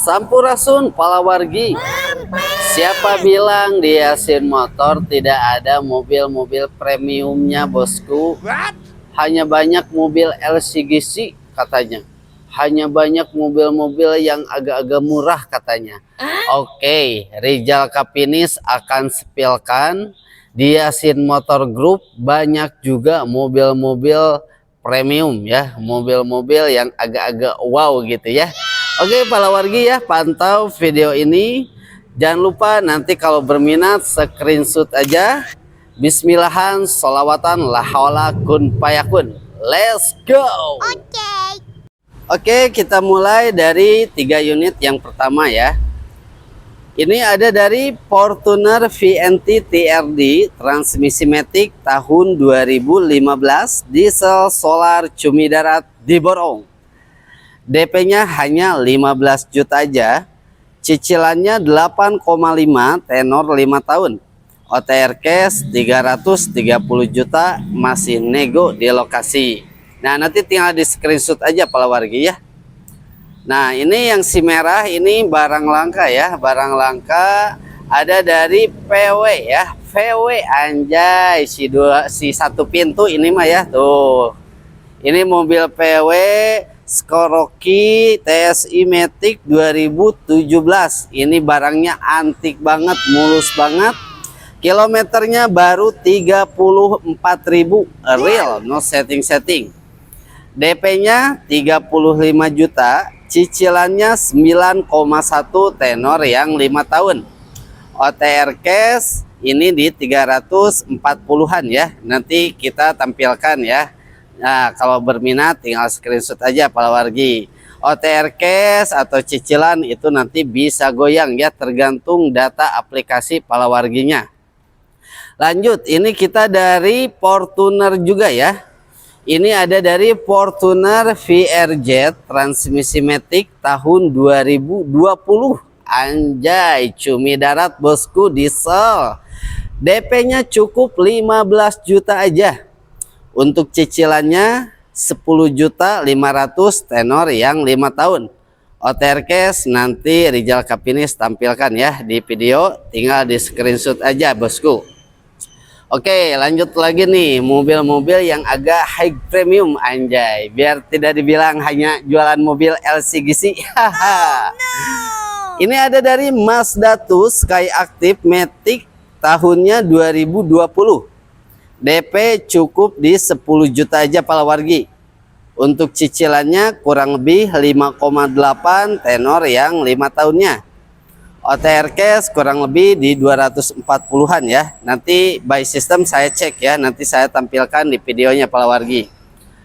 Sampurasun palawargi. Siapa bilang di Yasin Motor tidak ada mobil-mobil premiumnya bosku? Hanya banyak mobil LCGC katanya. Hanya banyak mobil-mobil yang agak-agak murah katanya. Oke, Rizal Kapinis akan spilkan di Yasin Motor Group banyak juga mobil-mobil premium ya, mobil-mobil yang agak-agak wow gitu ya. Oke palawargi ya, pantau video ini. Jangan lupa nanti kalau berminat screenshot aja. Bismillahan, sholawatan, la haula kun payakun. Let's go. Oke, kita mulai dari 3 unit yang pertama ya. Ini ada dari Fortuner VNT TRD transmisi matic tahun 2015, diesel solar cumi darat diborong. DP-nya hanya 15 juta aja. Cicilannya 8,5, tenor 5 tahun. OTR cash 330 juta, masih nego di lokasi. Nah, nanti tinggal di screenshot aja palawargi ya. Nah, ini yang si merah ini barang langka ya, barang langka ada dari PW ya. VW anjay, si satu pintu ini mah ya tuh. Ini mobil PW Skoroki TSI Matic 2017. Ini barangnya antik banget, mulus banget. Kilometernya baru 34.000 real, no setting-setting. DP-nya 35 juta, cicilannya 9,1, tenor yang 5 tahun. OTR cash ini di 340-an ya. Nanti kita tampilkan ya. Nah, kalau berminat tinggal screenshot aja palawargi. OTR cash atau cicilan itu nanti bisa goyang ya, tergantung data aplikasi palawarginya. Lanjut, ini kita dari Fortuner juga ya. Ini ada dari Fortuner VRZ transmisi matic tahun 2020. Anjay, cumi darat bosku, diesel. DP-nya cukup 15 juta aja. Untuk cicilannya 10.500.000, tenor yang 5 tahun. OTR cash nanti Rizal Kapinis tampilkan ya di video, tinggal di screenshot aja bosku. Oke, lanjut lagi nih, mobil-mobil yang agak high premium anjay, biar tidak dibilang hanya jualan mobil LCGC. Ini ada dari Mazda 2 Skyactiv Matic tahunnya 2020. DP cukup di 10 juta aja palawargi. Untuk cicilannya kurang lebih 5,8, tenor yang 5 tahunnya. OTR cash kurang lebih di 240-an ya. Nanti by system saya cek ya, nanti saya tampilkan di videonya palawargi.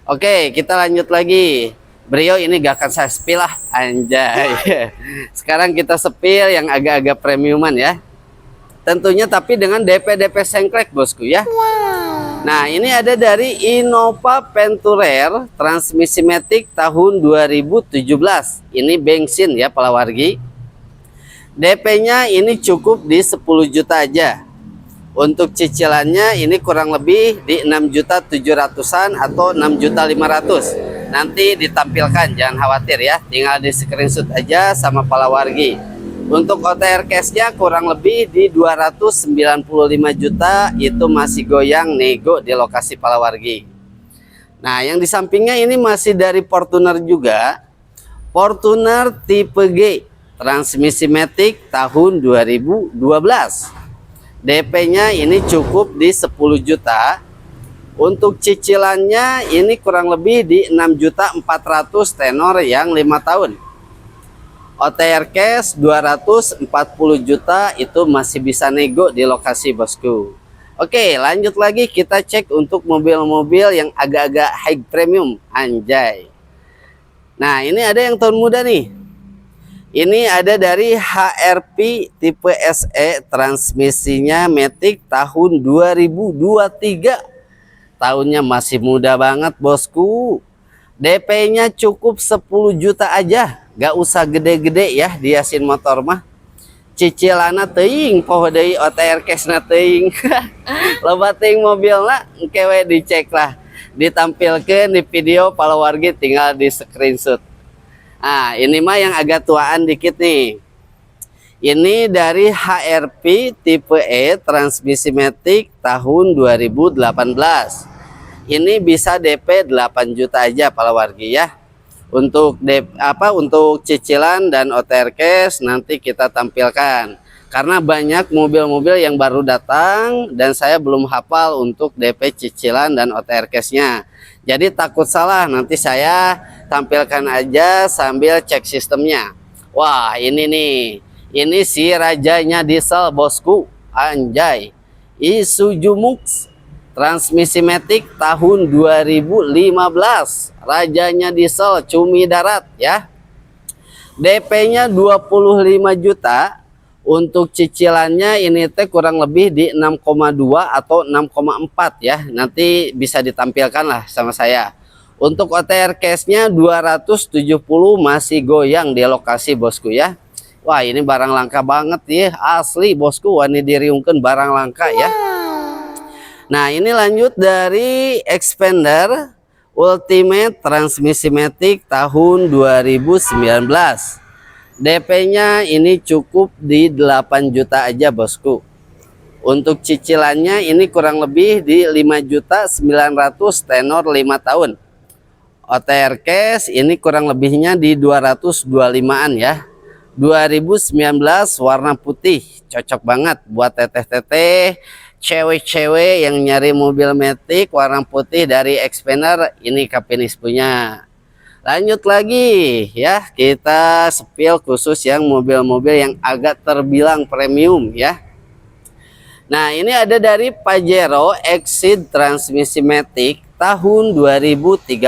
Oke, kita lanjut lagi. Brio ini gak akan saya spill lah anjay. Sekarang kita spill yang agak-agak premiuman ya. Tentunya tapi dengan DP sengklek bosku ya. Nah, ini ada dari Innova Venturer transmisi matic tahun 2017. Ini bensin ya palawargi. DP-nya ini cukup di 10 juta aja. Untuk cicilannya ini kurang lebih di 6.700-an atau 6.500.000. Nanti ditampilkan, jangan khawatir ya. Tinggal di screenshot aja sama palawargi. Untuk OTR cash-nya kurang lebih di 295 juta, itu masih goyang nego di lokasi palawargi. Nah, yang di sampingnya ini masih dari Fortuner juga. Fortuner tipe G, transmisi matic tahun 2012. DP-nya ini cukup di 10 juta. Untuk cicilannya ini kurang lebih di 6.400.000, tenor yang 5 tahun. OTR cash 240 juta, itu masih bisa nego di lokasi bosku. Oke, lanjut lagi kita cek untuk mobil-mobil yang agak-agak high premium anjay. Nah, ini ada yang tahun muda nih. Ini ada dari HRP tipe SE transmisinya matic tahun 2023. Tahunnya masih muda banget bosku. DP-nya cukup 10 juta aja. Gak usah gede-gede ya di Yasin Motor mah. Cicilanna teuing poho deui OTR cash-na teuing. Loba teuing mobilna engke we dicek lah. Ditampilkan di video palawargi, tinggal di screenshot. Nah, ini mah yang agak tuaan dikit nih. Ini dari HRV tipe E transmisi matic tahun 2018. Ini bisa DP 8 juta aja para wargi ya. Untuk untuk cicilan dan OTR cash nanti kita tampilkan. Karena banyak mobil-mobil yang baru datang dan saya belum hafal untuk DP cicilan dan OTR cash-nya. Jadi takut salah, nanti saya tampilkan aja sambil cek sistemnya. Wah, ini nih. Ini si rajanya diesel bosku, anjay. Isuzu Mux transmisi matic tahun 2015. Rajanya diesel cumi darat ya. DP-nya 25 juta. Untuk cicilannya ini teh kurang lebih di 6,2 atau 6,4 ya. Nanti bisa ditampilkan lah sama saya. Untuk OTR cash-nya 270 masih goyang di lokasi bosku ya. Wah, ini barang langka banget ya, asli bosku. Wani diriungkeun barang langka ya. Nah, ini lanjut dari Expander Ultimate transmisi matic tahun 2019. DP-nya ini cukup di 8 juta aja bosku. Untuk cicilannya ini kurang lebih di 5.900.000 tenor 5 tahun. OTR cash ini kurang lebihnya di 225-an ya. 2019 warna putih, cocok banget buat teteh-teteh, cewek-cewek yang nyari mobil matic warna putih dari Expander. Ini Kapinis punya. Lanjut lagi ya, kita spill khusus yang mobil-mobil yang agak terbilang premium ya. Nah, ini ada dari Pajero Exceed transmisi matic tahun 2013.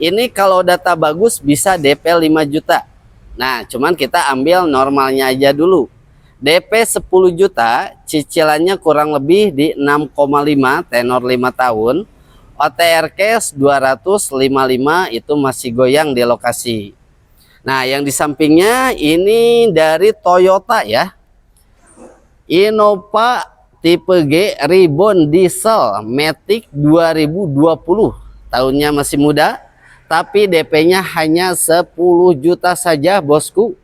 Ini kalau data bagus bisa DP 5 juta. Nah, cuman kita ambil normalnya aja dulu. DP 10 juta, cicilannya kurang lebih di 6,5 tenor 5 tahun. OTR cash 255 itu masih goyang di lokasi. Nah, yang di sampingnya ini dari Toyota ya. Innova tipe G Ribbon diesel matic 2020. Tahunnya masih muda. Tapi DP-nya hanya 10 juta saja bosku.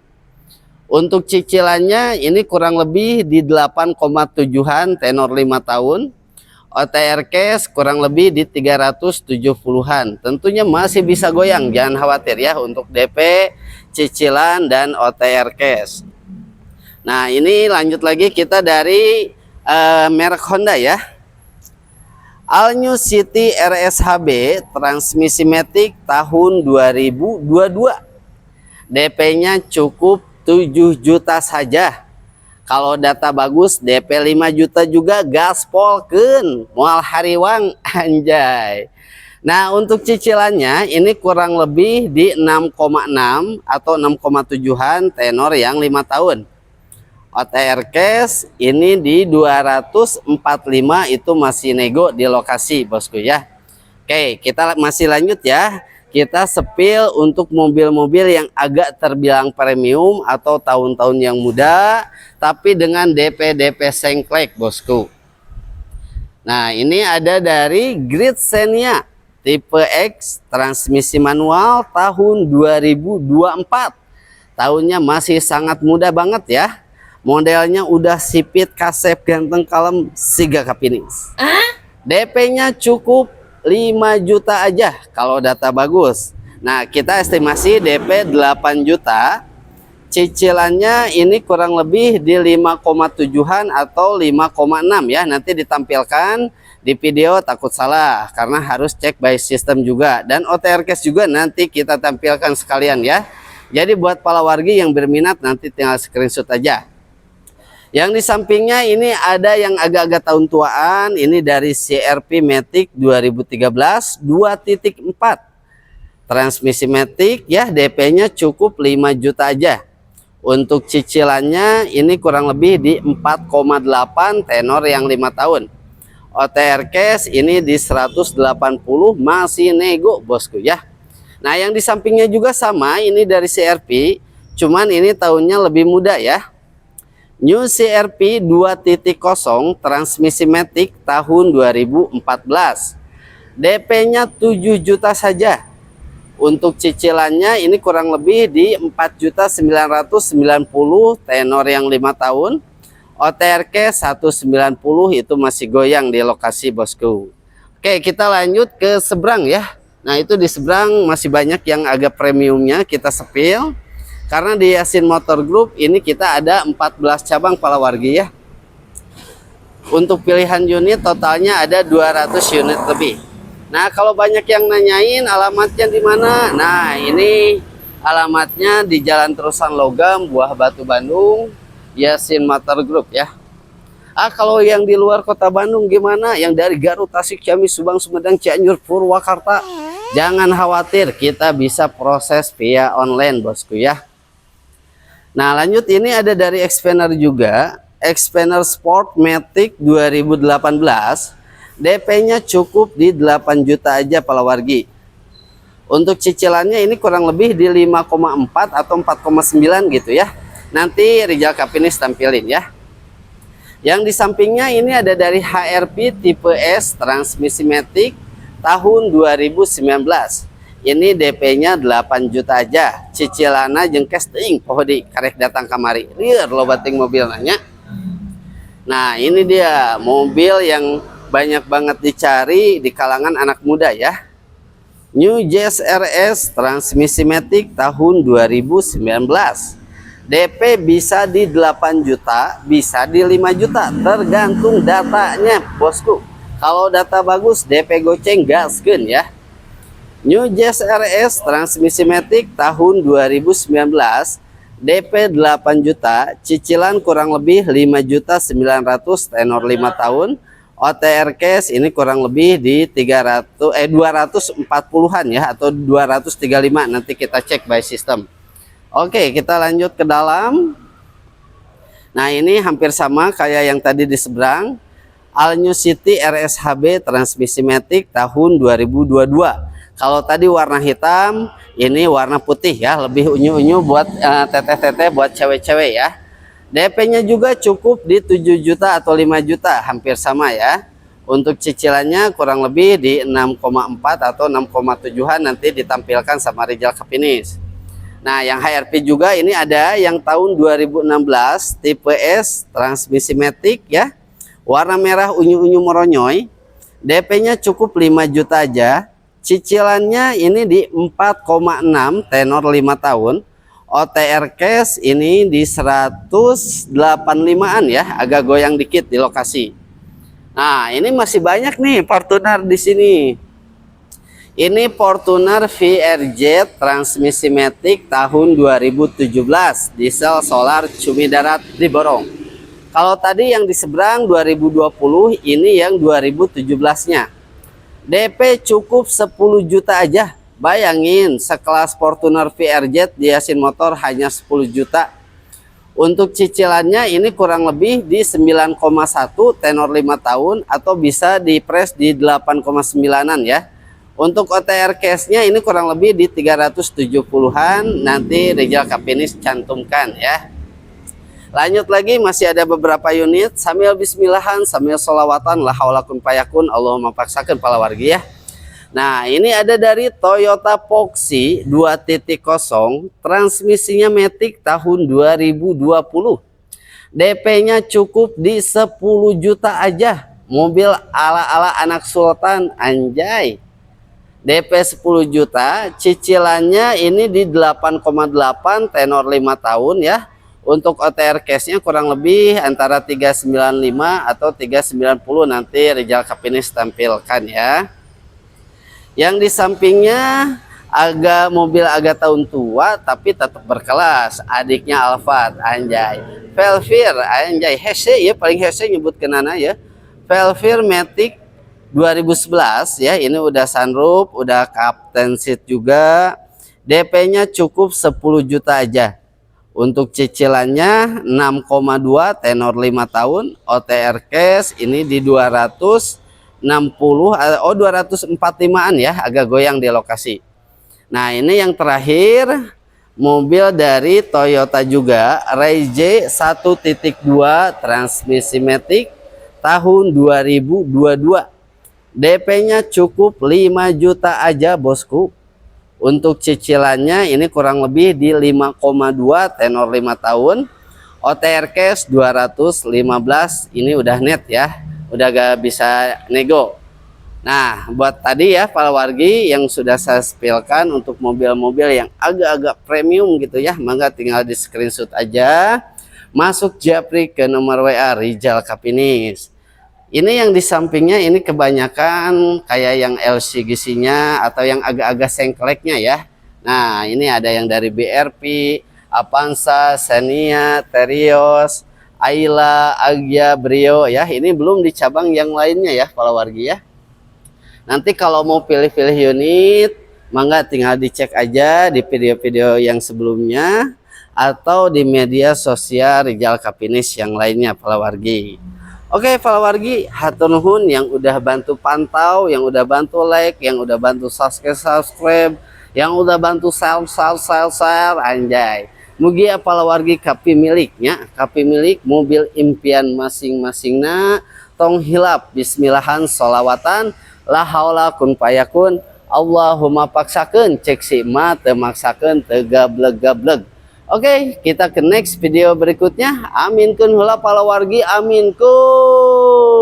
Untuk cicilannya ini kurang lebih di 8,7-an tenor 5 tahun. OTR cash kurang lebih di 370-an. Tentunya masih bisa goyang, jangan khawatir ya untuk DP, cicilan, dan OTR cash. Nah, ini lanjut lagi kita dari merek Honda ya. All New City RSHB transmisi matic tahun 2022. DP-nya cukup 7 juta saja. Kalau data bagus DP 5 juta juga gaspolkeun moal hariwang anjay. Nah, untuk cicilannya ini kurang lebih di 6,6 atau 6,7-an tenor yang 5 tahun. OTR cash ini di 245 itu masih nego di lokasi bosku ya. Oke, kita masih lanjut ya. Kita spill untuk mobil-mobil yang agak terbilang premium atau tahun-tahun yang muda tapi dengan DP sengklek bosku. Nah, ini ada dari Grid Xenia tipe X transmisi manual tahun 2024. Tahunnya masih sangat muda banget ya. Modelnya udah sipit, kasep, ganteng, kalem, siga Kapinis. DP-nya cukup 5 juta aja kalau data bagus. Nah, kita estimasi DP 8 juta. Cicilannya ini kurang lebih di 5,7-an atau 5,6 ya. Nanti ditampilkan di video, takut salah karena harus cek by system juga. Dan OTR cash juga nanti kita tampilkan sekalian ya. Jadi buat para wargi yang berminat nanti tinggal screenshot aja. Yang di sampingnya ini ada yang agak-agak tahun tuaan. Ini dari CRV Matic 2013 2.4 transmisi matic ya. DP-nya cukup 5 juta aja. Untuk cicilannya ini kurang lebih di 4,8 tenor yang 5 tahun. OTR cash ini di 180 masih nego bosku ya. Nah, yang di sampingnya juga sama, ini dari CRV, cuman ini tahunnya lebih muda ya. New CRV 2.0 transmisi matic tahun 2014. DP-nya 7 juta saja. Untuk cicilannya ini kurang lebih di 4.990 tenor yang 5 tahun. OTRK 190 itu masih goyang di lokasi bosku. Oke, kita lanjut ke seberang ya. Nah, itu di seberang masih banyak yang agak premiumnya, kita sepil. Karena di Yasin Motor Group ini kita ada 14 cabang palawargi ya. Untuk pilihan unit totalnya ada 200 unit lebih. Nah, kalau banyak yang nanyain alamatnya di mana? Nah, ini alamatnya di Jalan Terusan Logam, Buah Batu, Bandung, Yasin Motor Group ya. Kalau yang di luar kota Bandung gimana? Yang dari Garut, Tasik, Ciamis, Subang, Sumedang, Cianjur, Purwakarta, jangan khawatir, kita bisa proses via online bosku ya. Nah, lanjut, ini ada dari Xpander juga, Xpander Sport Matic 2018. DP-nya cukup di 8 juta aja palawargi. Untuk cicilannya ini kurang lebih di 5,4 atau 4,9 gitu ya. Nanti Rijal Kapinis tampilin ya. Yang di sampingnya ini ada dari HRP tipe S transmisi matic tahun 2019. Ini DP-nya 8 juta aja. Cicilannya jengkes ting pohodi karek datang kamari. Liar lo bating mobil nanya. Nah, ini dia mobil yang banyak banget dicari di kalangan anak muda ya. New Jazz RS transmisi matic tahun 2019. DP bisa di 8 juta, bisa di 5 juta, tergantung datanya bosku. Kalau data bagus DP goceng gaskeun ya. New Jazz RS transmisi matic tahun 2019, DP 8 juta, cicilan kurang lebih 5.900.000 tenor 5 tahun. OTR cash ini kurang lebih di 240-an ya, atau 235, nanti kita cek by system. Oke, kita lanjut ke dalam. Nah, ini hampir sama kayak yang tadi di seberang. All New City RSHB transmisi matic tahun 2022. Kalau tadi warna hitam, ini warna putih ya, lebih unyu-unyu buat teteh-teteh, buat cewek-cewek ya. DP-nya juga cukup di 7 juta atau 5 juta, hampir sama ya. Untuk cicilannya kurang lebih di 6,4 atau 6,7-an, nanti ditampilkan sama Rijal Kapinis. Nah, yang HRP juga ini ada yang tahun 2016 tipe S transmisi matic ya. Warna merah unyu-unyu meronyoy. DP-nya cukup 5 juta aja. Cicilannya ini di 4,6 tenor 5 tahun. OTR cash ini di 185-an ya, agak goyang dikit di lokasi. Nah, ini masih banyak nih Fortuner di sini. Ini Fortuner VRZ transmisi matic tahun 2017, diesel solar cumi darat di Borong. Kalau tadi yang di seberang 2020, ini yang 2017-nya. DP cukup 10 juta aja. Bayangin, sekelas Fortuner VRZ di Yasin Motor hanya 10 juta. Untuk cicilannya ini kurang lebih di 9,1 tenor 5 tahun, atau bisa dipres di 8,9-an ya. Untuk OTR cash-nya ini kurang lebih di 370-an, nanti Rijal Kapinis cantumkan ya. Lanjut lagi, masih ada beberapa unit. Sambil bismillahan, sambil sholawatan, la haula kun payakun, Allahumma paksakan palawargi ya. Nah, ini ada dari Toyota Proxy 2.0, transmisinya matic tahun 2020. DP-nya cukup di 10 juta aja. Mobil ala-ala anak sultan, anjay. DP 10 juta, cicilannya ini di 8,8 tenor 5 tahun ya. Untuk OTR cash-nya kurang lebih antara 395 atau 390, nanti Rijal Kapinis tampilkan ya. Yang di sampingnya mobil agak tahun tua tapi tetap berkelas, adiknya Alphard, anjay. Velfir, anjay, hese ya, paling hese nyebut kenana ya. Velfir matic 2011 ya, ini udah sunroof, udah captain seat juga. DP-nya cukup 10 juta aja. Untuk cicilannya 6,2 tenor 5 tahun. OTR cash ini di 245-an ya, agak goyang di lokasi. Nah, ini yang terakhir, mobil dari Toyota juga, Raize 1.2 transmisi matic tahun 2022. DP-nya cukup 5 juta aja bosku. Untuk cicilannya ini kurang lebih di 5,2 tenor 5 tahun. OTR cash 215, ini udah net ya. Udah gak bisa nego. Nah, buat tadi ya para wargi yang sudah saya spillkan untuk mobil-mobil yang agak-agak premium gitu ya, mangga tinggal di screenshot aja. Masuk japri ke nomor WA Rijal Kapinis. Ini yang di sampingnya ini kebanyakan kayak yang LCGC-nya atau yang agak-agak sengkleknya ya. Nah, ini ada yang dari BRP, Avanza, Xenia, Terios, Ayla, Agya, Brio ya. Ini belum di cabang yang lainnya ya para wargi ya. Nanti kalau mau pilih-pilih unit, mangga tinggal dicek aja di video-video yang sebelumnya atau di media sosial Rijal Kapinis yang lainnya para wargi. Oke para wargi, hatur nuhun yang udah bantu pantau, yang udah bantu like, yang udah bantu subscribe, yang udah bantu share, anjay. Mugi para wargi kapi miliknya, kapi milik mobil impian masing-masingna tong hilap bismillahan solawatan la haula kun payakun Allahumma paksakeun cek si ma teu maksakeun teu gablek-gablek. Oke, kita ke next video berikutnya. Amin kun heula para wargi, amin kun.